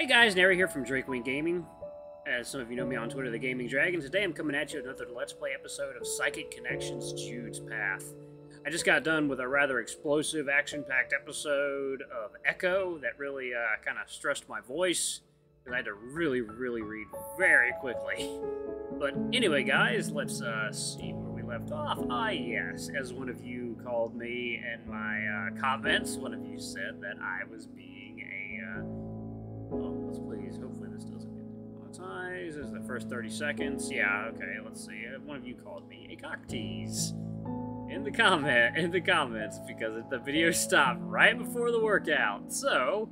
Hey guys, Nary here from Drake Wing Gaming. As some of you know me on Twitter, the Gaming Dragon. Today I'm coming at you with another Let's Play episode of Psychic Connections Jude's Path. I just got done with a rather explosive, action-packed episode of Echo that really kind of stressed my voice, because I had to really read very quickly. But anyway, guys, let's see where we left off. Ah, yes, as one of you called me in my comments, one of you said that I was being a... oh, let's please, hopefully this doesn't get demonetized. This is the first 30 seconds. Yeah, okay, let's see. One of you called me a cock tease. In the comments, because the video stopped right before the workout. So,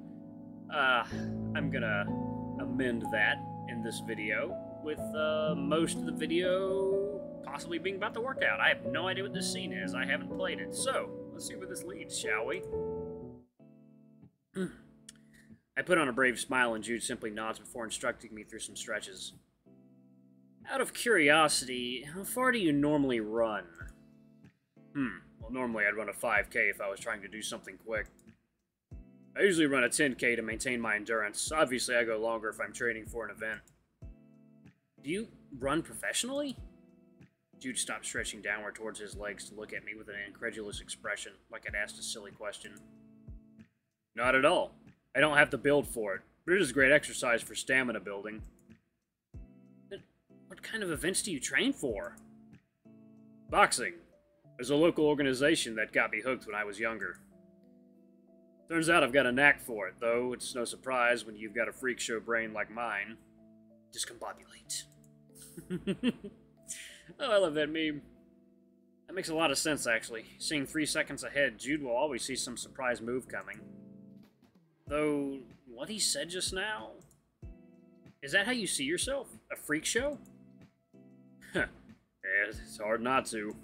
I'm gonna amend that in this video, with most of the video possibly being about the workout. I have no idea what this scene is. I haven't played it. So, let's see where this leads, shall we? I put on a brave smile and Jude simply nods before instructing me through some stretches. Out of curiosity, how far do you normally run? Well, normally I'd run a 5K if I was trying to do something quick. I usually run a 10K to maintain my endurance. Obviously, I go longer if I'm training for an event. Do you run professionally? Jude stopped stretching downward towards his legs to look at me with an incredulous expression, like I'd asked a silly question. Not at all. I don't have the build for it, but it is great exercise for stamina building. But what kind of events do you train for? Boxing. There's a local organization that got me hooked when I was younger. Turns out I've got a knack for it, though it's no surprise when you've got a freak show brain like mine. Discombobulate. Oh, I love that meme. That makes a lot of sense, actually. Seeing 3 seconds ahead, Jude will always see some surprise move coming. Though, what he said just now... Is that how you see yourself? A freak show? Huh. Yeah, it's hard not to.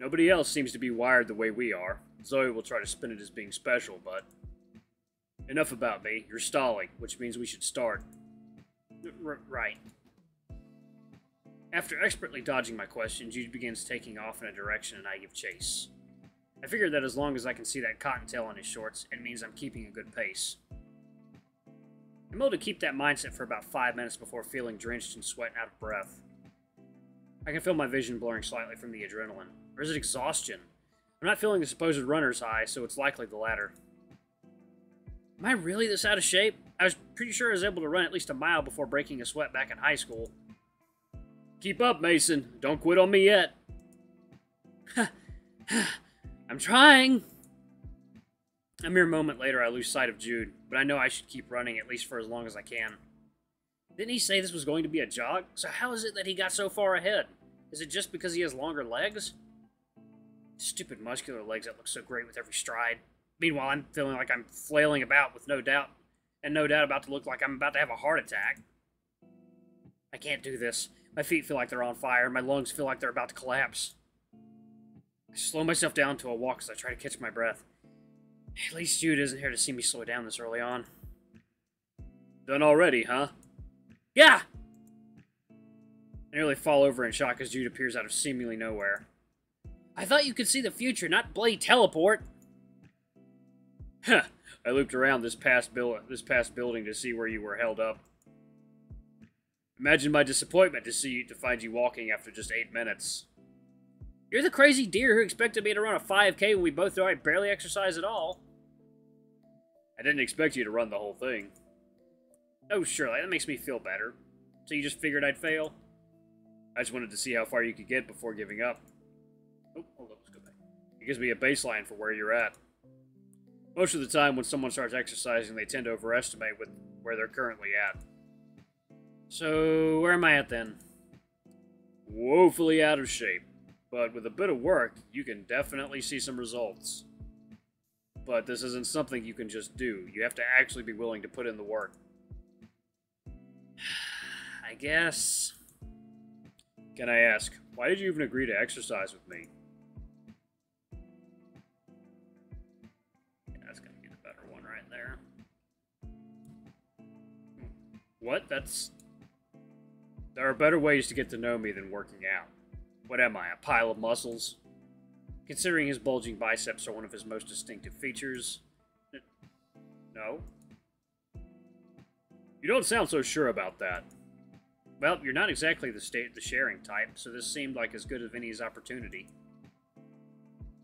Nobody else seems to be wired the way we are. Zoe will try to spin it as being special, but... Enough about me. You're stalling, which means we should start. Right. After expertly dodging my question, Jude begins taking off in a direction and I give chase. I figured that as long as I can see that cottontail on his shorts, it means I'm keeping a good pace. I'm able to keep that mindset for about 5 minutes before feeling drenched in sweat and out of breath. I can feel my vision blurring slightly from the adrenaline. Or is it exhaustion? I'm not feeling the supposed runner's high, so it's likely the latter. Am I really this out of shape? I was pretty sure I was able to run at least a mile before breaking a sweat back in high school. Keep up, Mason. Don't quit on me yet. I'm trying. A mere moment later, I lose sight of Jude, but I know I should keep running at least for as long as I can. Didn't he say this was going to be a jog? So how is it that he got so far ahead? Is it just because he has longer legs? Stupid muscular legs that look so great with every stride. Meanwhile, I'm feeling like I'm flailing about with no doubt about to look like I'm about to have a heart attack. I can't do this. My feet feel like they're on fire, and my lungs feel like they're about to collapse. I slow myself down to a walk as I try to catch my breath. At least Jude isn't here to see me slow down this early on. Done already, huh? Yeah! I nearly fall over in shock as Jude appears out of seemingly nowhere. I thought you could see the future, not bloody teleport! Huh. I looped around this past building to see where you were held up. Imagine my disappointment to find you walking after just 8 minutes. You're the crazy deer who expected me to run a 5K when we both know I barely exercise at all. I didn't expect you to run the whole thing. Oh, surely, that makes me feel better. So you just figured I'd fail? I just wanted to see how far you could get before giving up. Oh, hold on, let's go back. It gives me a baseline for where you're at. Most of the time, when someone starts exercising, they tend to overestimate where they're currently at. So, where am I at then? Woefully out of shape. But with a bit of work, you can definitely see some results. But this isn't something you can just do. You have to actually be willing to put in the work. I guess... Can I ask, why did you even agree to exercise with me? Yeah, that's gonna be the better one right there. What? There are better ways to get to know me than working out. What am I, a pile of muscles? Considering his bulging biceps are one of his most distinctive features. No. You don't sound so sure about that. Well, you're not exactly the sharing type, so this seemed like as good of any as opportunity.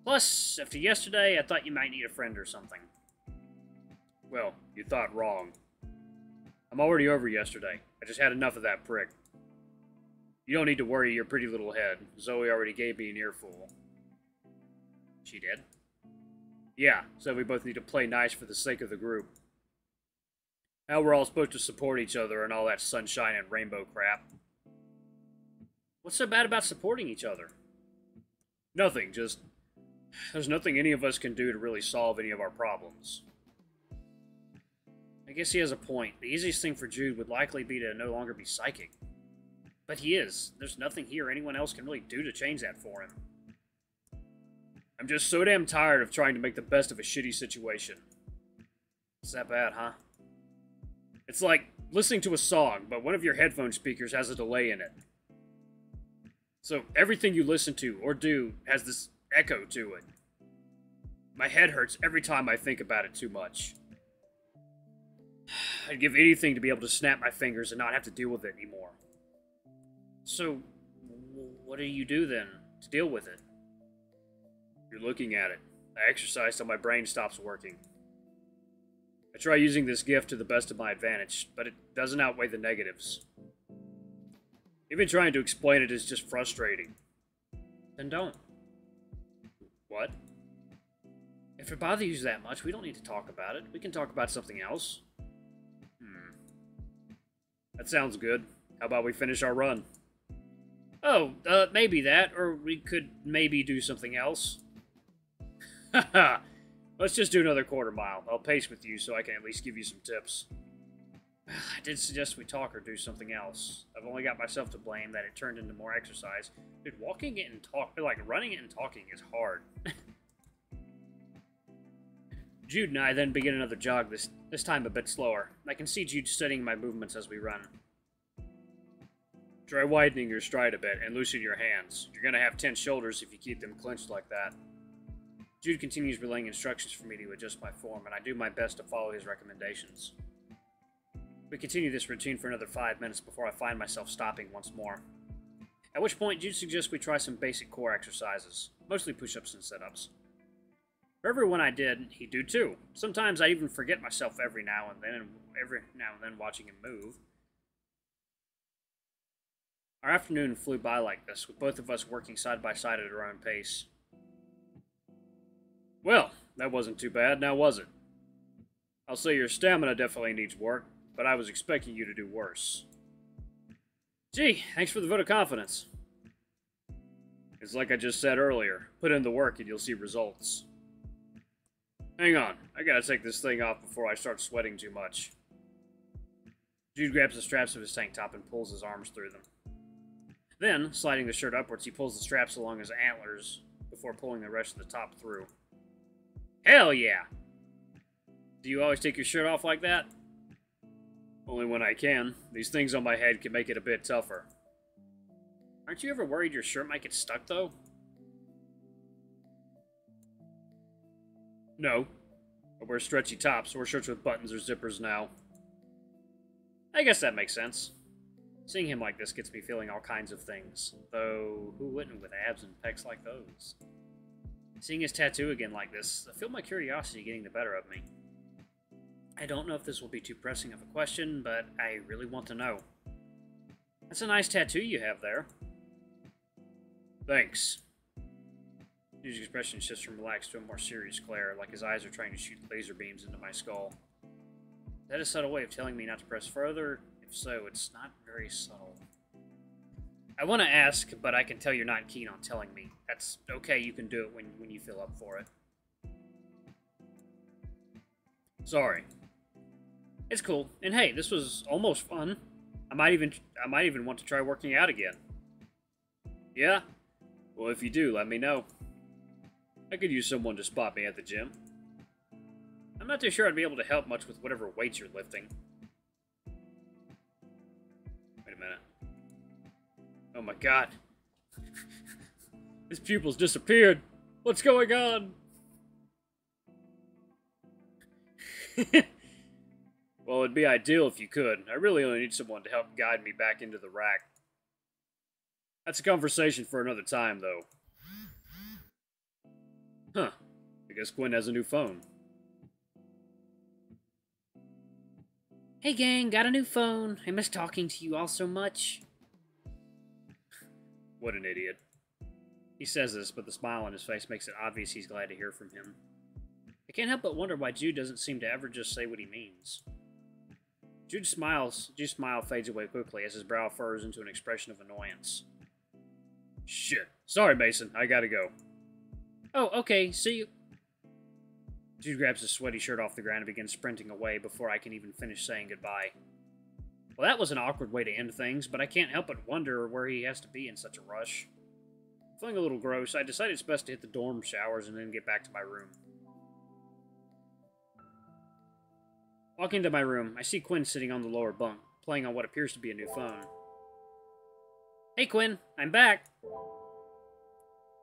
Plus, after yesterday, I thought you might need a friend or something. Well, you thought wrong. I'm already over yesterday. I just had enough of that prick. You don't need to worry your pretty little head. Zoe already gave me an earful. She did? Yeah, so we both need to play nice for the sake of the group. How we're all supposed to support each other and all that sunshine and rainbow crap. What's so bad about supporting each other? Nothing, just... There's nothing any of us can do to really solve any of our problems. I guess he has a point. The easiest thing for Jude would likely be to no longer be psychic. But he is. There's nothing he or anyone else can really do to change that for him. I'm just so damn tired of trying to make the best of a shitty situation. It's that bad, huh? It's like listening to a song, but one of your headphone speakers has a delay in it. So everything you listen to or do has this echo to it. My head hurts every time I think about it too much. I'd give anything to be able to snap my fingers and not have to deal with it anymore. So, what do you do then to deal with it? You're looking at it. I exercise till my brain stops working. I try using this gift to the best of my advantage, but it doesn't outweigh the negatives. Even trying to explain it is just frustrating. Then don't. What? If it bothers you that much, we don't need to talk about it. We can talk about something else. That sounds good. How about we finish our run? Oh, maybe that, or we could maybe do something else. Haha. Let's just do another quarter mile. I'll pace with you so I can at least give you some tips. I did suggest we talk or do something else. I've only got myself to blame that it turned into more exercise. Dude, walking it and running it and talking is hard. Jude and I then begin another jog, this time a bit slower. I can see Jude studying my movements as we run. Try widening your stride a bit and loosen your hands. You're gonna have tense shoulders if you keep them clenched like that. Jude continues relaying instructions for me to adjust my form, and I do my best to follow his recommendations. We continue this routine for another 5 minutes before I find myself stopping once more. At which point, Jude suggests we try some basic core exercises, mostly push-ups and sit-ups. For every one I did, he'd do too. Sometimes I even forget myself every now and then watching him move. Our afternoon flew by like this, with both of us working side by side at our own pace. Well, that wasn't too bad, now was it? I'll say your stamina definitely needs work, but I was expecting you to do worse. Gee, thanks for the vote of confidence. It's like I just said earlier, put in the work and you'll see results. Hang on, I gotta take this thing off before I start sweating too much. Jude grabs the straps of his tank top and pulls his arms through them. Then, sliding the shirt upwards, he pulls the straps along his antlers before pulling the rest of the top through. Hell yeah! Do you always take your shirt off like that? Only when I can. These things on my head can make it a bit tougher. Aren't you ever worried your shirt might get stuck, though? No. I wear stretchy tops or shirts with buttons or zippers now. I guess that makes sense. Seeing him like this gets me feeling all kinds of things. Though, who wouldn't with abs and pecs like those? Seeing his tattoo again like this, I feel my curiosity getting the better of me. I don't know if this will be too pressing of a question, but I really want to know. That's a nice tattoo you have there. Thanks. His expression shifts from relaxed to a more serious glare, like his eyes are trying to shoot laser beams into my skull. Is that a subtle way of telling me not to press further? If so, it's not very subtle. I want to ask, but I can tell you're not keen on telling me. That's okay, you can do it when you feel up for it. Sorry. It's cool. And hey, this was almost fun. I might even want to try working out again. Yeah? Well, if you do, let me know. I could use someone to spot me at the gym. I'm not too sure I'd be able to help much with whatever weights you're lifting. Wait a minute. Oh my god. His pupils disappeared. What's going on? Well, it'd be ideal if you could. I really only need someone to help guide me back into the rack. That's a conversation for another time, though. Huh. I guess Gwen has a new phone. Hey gang, got a new phone. I miss talking to you all so much. What an idiot. He says this, but the smile on his face makes it obvious he's glad to hear from him. I can't help but wonder why Jude doesn't seem to ever just say what he means. Jude's smile fades away quickly as his brow furrows into an expression of annoyance. Shit. Sorry, Mason. I gotta go. Oh, okay, see you. Jude grabs his sweaty shirt off the ground and begins sprinting away before I can even finish saying goodbye. Well, that was an awkward way to end things, but I can't help but wonder where he has to be in such a rush. Feeling a little gross, I decided it's best to hit the dorm showers and then get back to my room. Walking into my room, I see Quinn sitting on the lower bunk, playing on what appears to be a new phone. Hey Quinn, I'm back.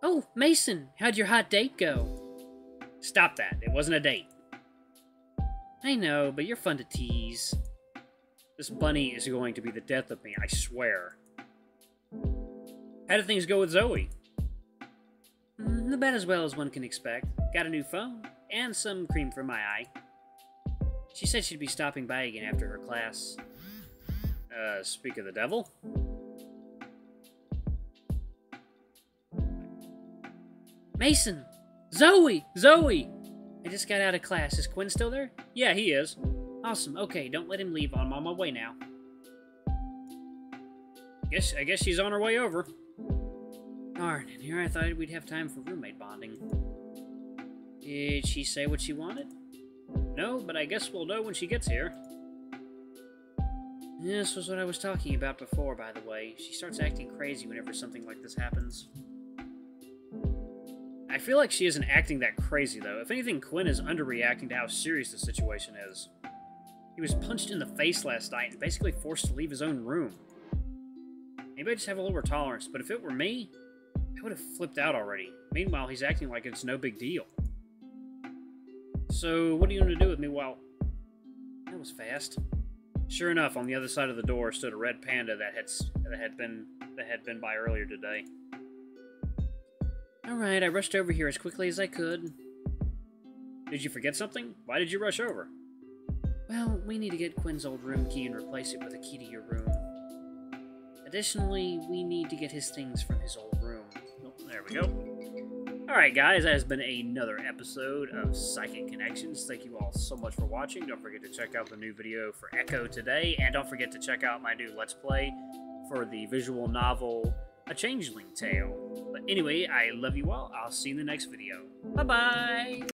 Oh, Mason, how'd your hot date go? Stop that, it wasn't a date. I know, but you're fun to tease. This bunny is going to be the death of me, I swear. How did things go with Zoe? About as well as one can expect. Got a new phone, and some cream for my eye. She said she'd be stopping by again after her class. Speak of the devil? Mason! Zoe! Zoe! I just got out of class. Is Quinn still there? Yeah, he is. Awesome. Okay, don't let him leave. I'm on my way now. I guess she's on her way over. Darn, and here I thought we'd have time for roommate bonding. Did she say what she wanted? No, but I guess we'll know when she gets here. This was what I was talking about before, by the way. She starts acting crazy whenever something like this happens. I feel like she isn't acting that crazy, though. If anything, Quinn is underreacting to how serious the situation is. He was punched in the face last night and basically forced to leave his own room. Maybe I just have a lower tolerance, but if it were me, I would have flipped out already. Meanwhile, he's acting like it's no big deal. So, what are you going to do with me while... That was fast. Sure enough, on the other side of the door stood a red panda that had been by earlier today. Alright, I rushed over here as quickly as I could. Did you forget something? Why did you rush over? Well, we need to get Quinn's old room key and replace it with a key to your room. Additionally, we need to get his things from his old room. Oh, there we go. Alright guys, that has been another episode of Psychic Connections. Thank you all so much for watching. Don't forget to check out the new video for Echo today, and don't forget to check out my new Let's Play for the visual novel A Changeling Tale. But anyway, I love you all. I'll see you in the next video. Bye-bye!